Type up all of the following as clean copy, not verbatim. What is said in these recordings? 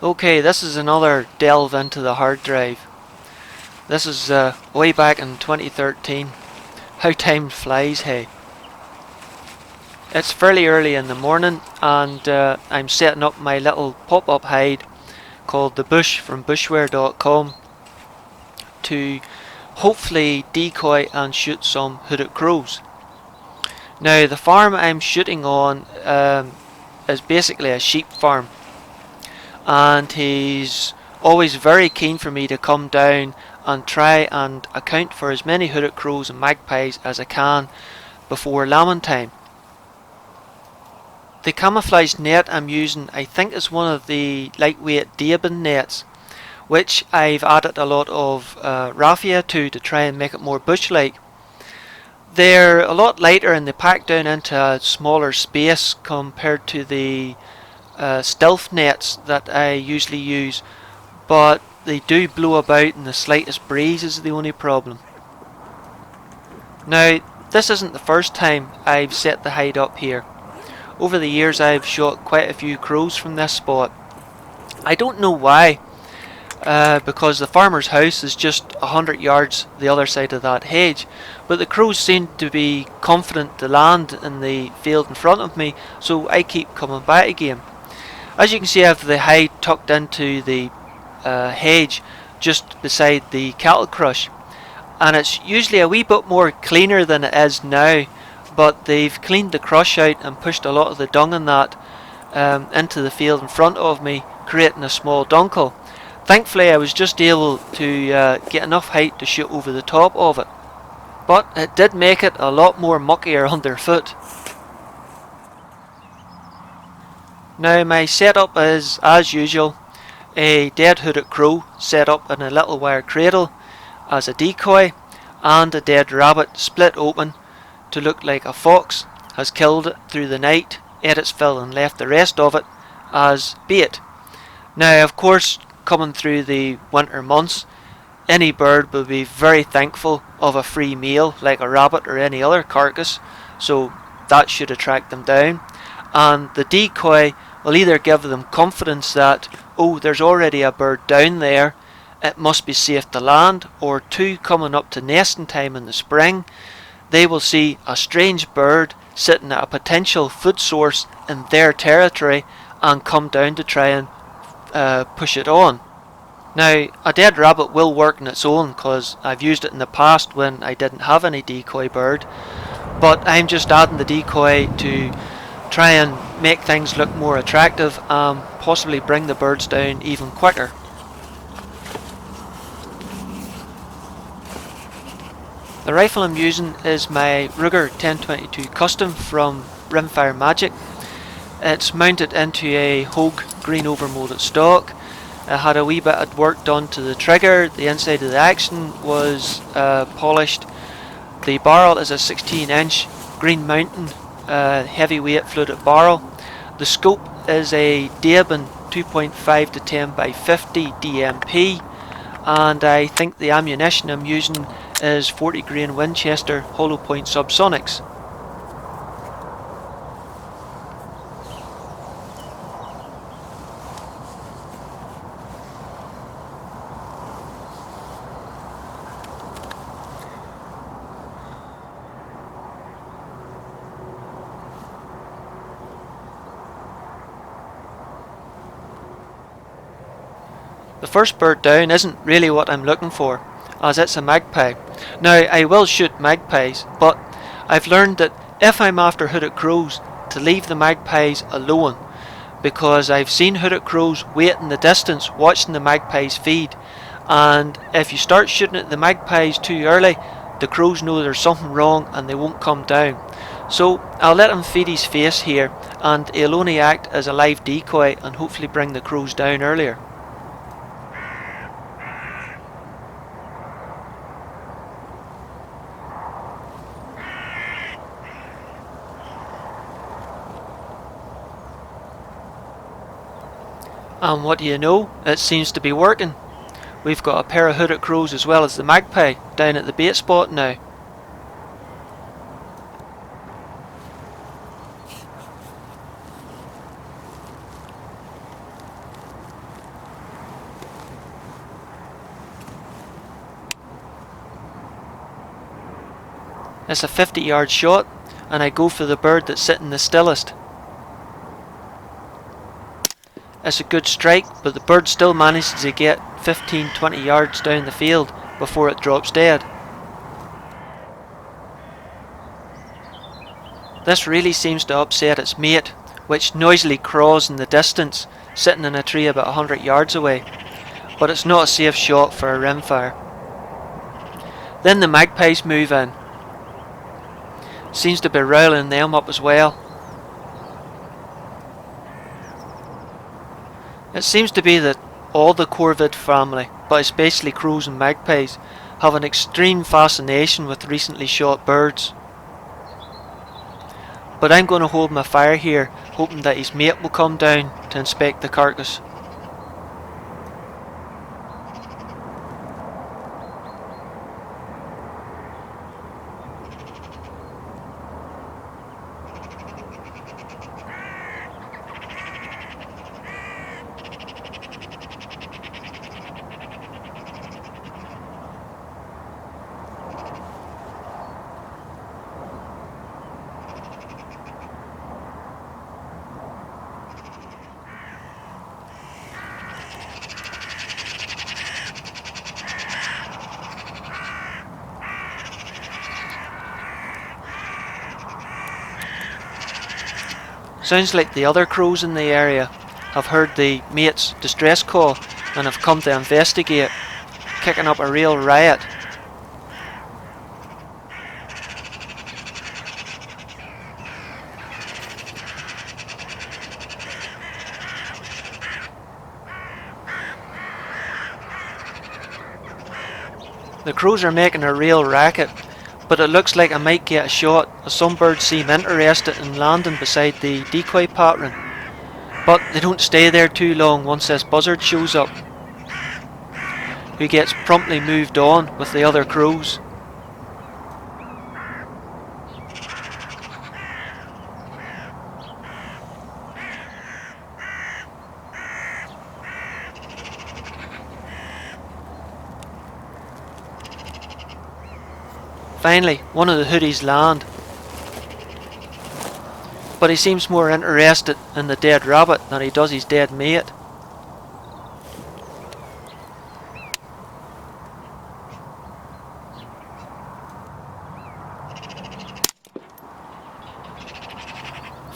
Okay, this is another delve into the hard drive. This is way back in 2013. How time flies, hey. It's fairly early in the morning and I'm setting up my little pop-up hide called the Bush from bushware.com to hopefully decoy and shoot some hooded crows. Now the farm I'm shooting on is basically a sheep farm, and he's always very keen for me to come down and try and account for as many hooded crows and magpies as I can before lambing time. The camouflage net I'm using, I think, is one of the lightweight Dabin nets, which I've added a lot of raffia to try and make it more bush-like. They're a lot lighter and they pack down into a smaller space compared to the stealth nets that I usually use, but they do blow about and the slightest breeze is the only problem. Now, this isn't the first time I've set the hide up here. Over the years I've shot quite a few crows from this spot. I don't know why, because the farmer's house is just 100 yards the other side of that hedge, but the crows seem to be confident to land in the field in front of me, so I keep coming back again. As you can see, I have the hide tucked into the hedge just beside the cattle crush, and it's usually a wee bit more cleaner than it is now, but they've cleaned the crush out and pushed a lot of the dung and that into the field in front of me, creating a small Dunghill. Thankfully I was just able to get enough height to shoot over the top of it, but it did make it a lot more muckier underfoot. Now my setup is, as usual, a dead hooded crow set up in a little wire cradle as a decoy, and a dead rabbit split open to look like a fox has killed it through the night, ate its fill and left the rest of it as bait. Now of course, coming through the winter months, any bird will be very thankful of a free meal like a rabbit or any other carcass, so that should attract them down, and the decoy will either give them confidence that, oh, there's already a bird down there, it must be safe to land, or two, coming up to nesting time in the spring, they will see a strange bird sitting at a potential food source in their territory and come down to try and push it on. Now, a dead rabbit will work on its own because I've used it in the past when I didn't have any decoy bird, but I'm just adding the decoy to try and make things look more attractive and possibly bring the birds down even quicker. The rifle I'm using is my Ruger 1022 Custom from Rimfire Magic. It's mounted into a Hogue green overmolded stock. It had a wee bit of work done to the trigger. The inside of the action was polished. The barrel is a 16-inch Green Mountain heavyweight fluted barrel. The scope is a Dabin 2.5 to 10 by 50 DMP, and I think the ammunition I'm using is 40 grain Winchester hollow point subsonics. The first bird down isn't really what I'm looking for, as it's a magpie. Now, I will shoot magpies, but I've learned that if I'm after hooded crows, to leave the magpies alone, because I've seen hooded crows wait in the distance watching the magpies feed, and if you start shooting at the magpies too early, the crows know there's something wrong and they won't come down. So I'll let him feed his face here, and he'll only act as a live decoy and hopefully bring the crows down earlier. And what do you know, it seems to be working. We've got a pair of hooded crows as well as the magpie down at the bait spot now. It's a 50-yard shot, and I go for the bird that's sitting the stillest. It's a good strike, but the bird still manages to get 15-20 yards down the field before it drops dead. This really seems to upset its mate, which noisily craws in the distance, sitting in a tree about 100 yards away, but it's not a safe shot for a rimfire. Then the magpies move in. Seems to be riling them up as well. It seems to be that all the corvid family, but especially crows and magpies, have an extreme fascination with recently shot birds. But I'm going to hold my fire here, hoping that his mate will come down to inspect the carcass. Sounds like the other crows in the area have heard the mate's distress call and have come to investigate, kicking up a real riot. The crows are making a real racket, but it looks like I might get a shot, as some birds seem interested in landing beside the decoy pattern. But they don't stay there too long once this buzzard shows up, who gets promptly moved on with the other crows. Finally, one of the hoodies land, but he seems more interested in the dead rabbit than he does his dead mate.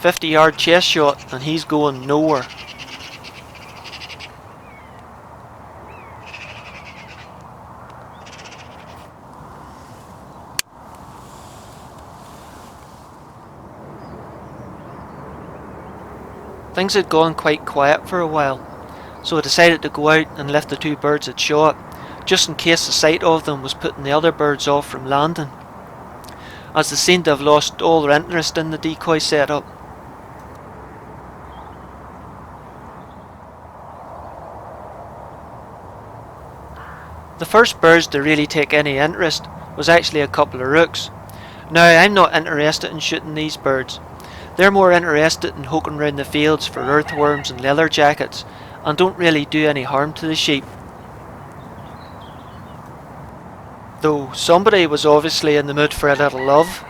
"50-yard chest shot, and he's going nowhere." Things had gone quite quiet for a while, so I decided to go out and lift the two birds I'd shot, just in case the sight of them was putting the other birds off from landing, as they seemed to have lost all their interest in the decoy setup. The first birds to really take any interest was actually a couple of rooks. Now, I'm not interested in shooting these birds. They're more interested in hoking round the fields for earthworms and leather jackets, and don't really do any harm to the sheep. Though somebody was obviously in the mood for a little love.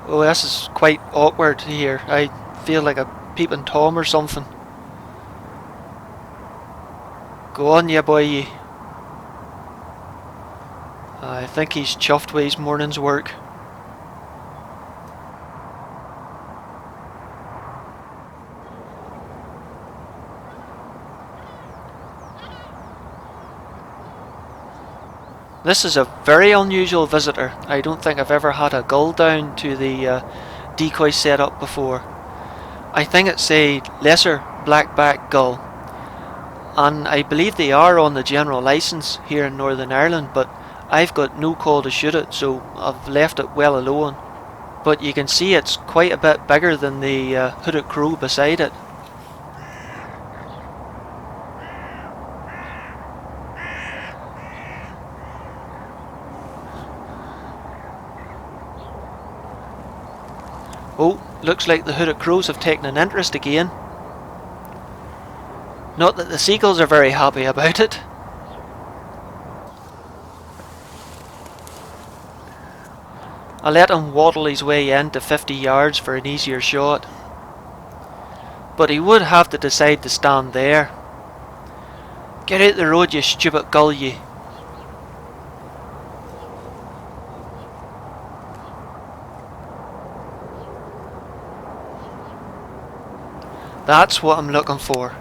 Oh, this is quite awkward here. I feel like a peeping Tom or something. Go on, ya boy, ye. I think he's chuffed with his morning's work. This is a very unusual visitor. I don't think I've ever had a gull down to the decoy setup before. I think it's a lesser blackback gull, and I believe they are on the general licence here in Northern Ireland, but I've got no call to shoot it, so I've left it well alone. But you can see it's quite a bit bigger than the hooded crow beside it. Oh, looks like the hooded crows have taken an interest again. Not that the seagulls are very happy about it. I let him waddle his way in to 50 yards for an easier shot. But he would have to decide to stand there. Get out the road, you stupid gull, you. That's what I'm looking for.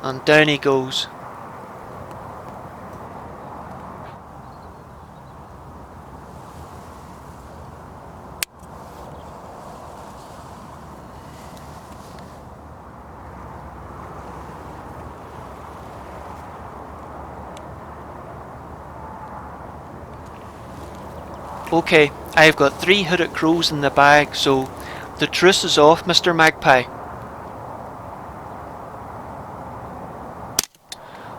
And down he goes. Okay, I've got 3 hooded crows in the bag, so the truce is off, Mr. Magpie.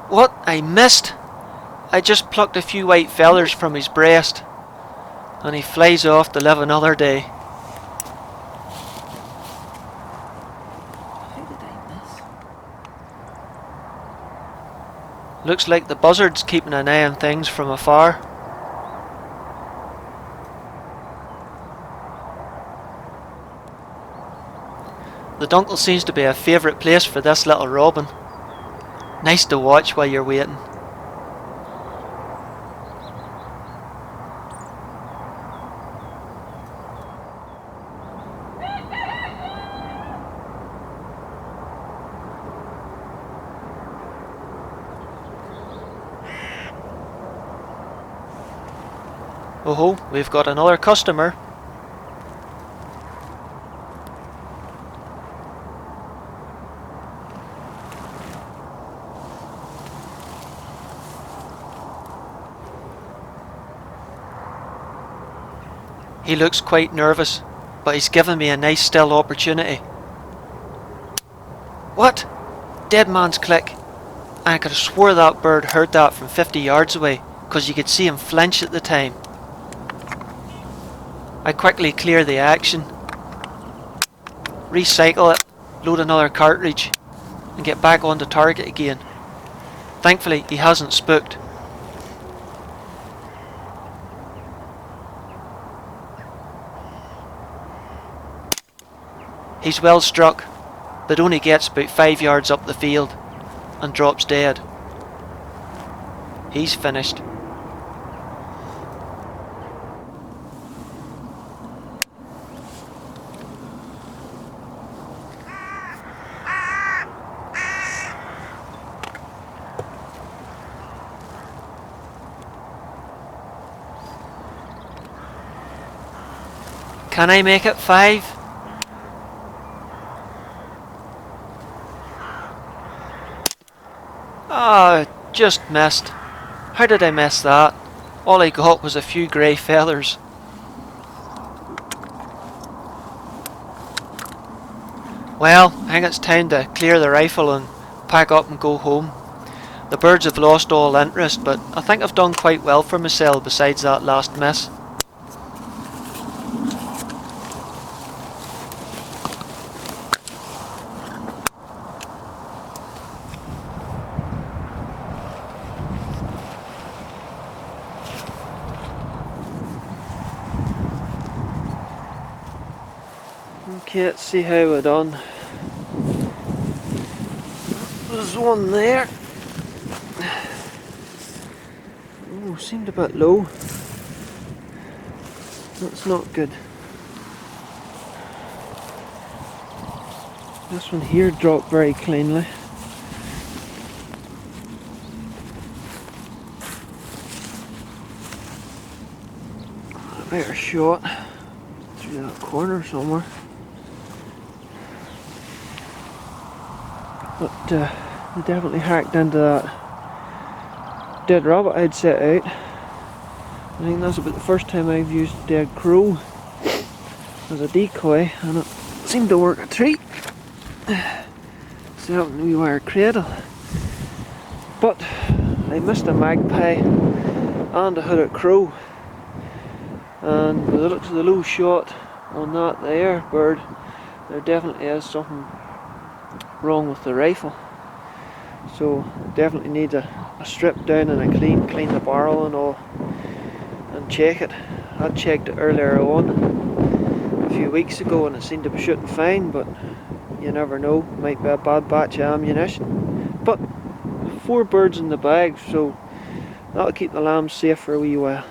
What? I missed? I just plucked a few white feathers from his breast, and he flies off to live another day. How did I miss? Looks like the buzzard's keeping an eye on things from afar. The Dunghill seems to be a favourite place for this little robin. Nice to watch while you're waiting. Oh ho, we've got another customer. He looks quite nervous, but he's given me a nice still opportunity. What? Dead man's click. And I could have swore that bird heard that from 50 yards away, because you could see him flinch at the time. I quickly clear the action, recycle it, load another cartridge, and get back on the target again. Thankfully, he hasn't spooked. He's well struck, but only gets about 5 yards up the field and drops dead. He's finished. Can I make it 5? Ah, just missed. How did I miss that? All I got was a few grey feathers. Well, I think it's time to clear the rifle and pack up and go home. The birds have lost all interest, but I think I've done quite well for myself besides that last miss. Okay, let's see how we're done. There's one there. Oh, seemed a bit low. That's not good. This one here dropped very cleanly. A better shot through that corner somewhere. But they definitely hacked into that dead rabbit I'd set out. I think that's about the first time I've used dead crow as a decoy, and it seemed to work a treat. Set up in a wee wire cradle. But I missed a magpie and a hooded crow, and with the looks of the low shot on that there bird, there definitely is something wrong with the rifle. so definitely needs a strip down and a clean the barrel and all, and check it. I checked it earlier on a few weeks ago and it seemed to be shooting fine, but you never know, might be a bad batch of ammunition. But 4 birds in the bag, so that'll keep the lambs safe for a wee while.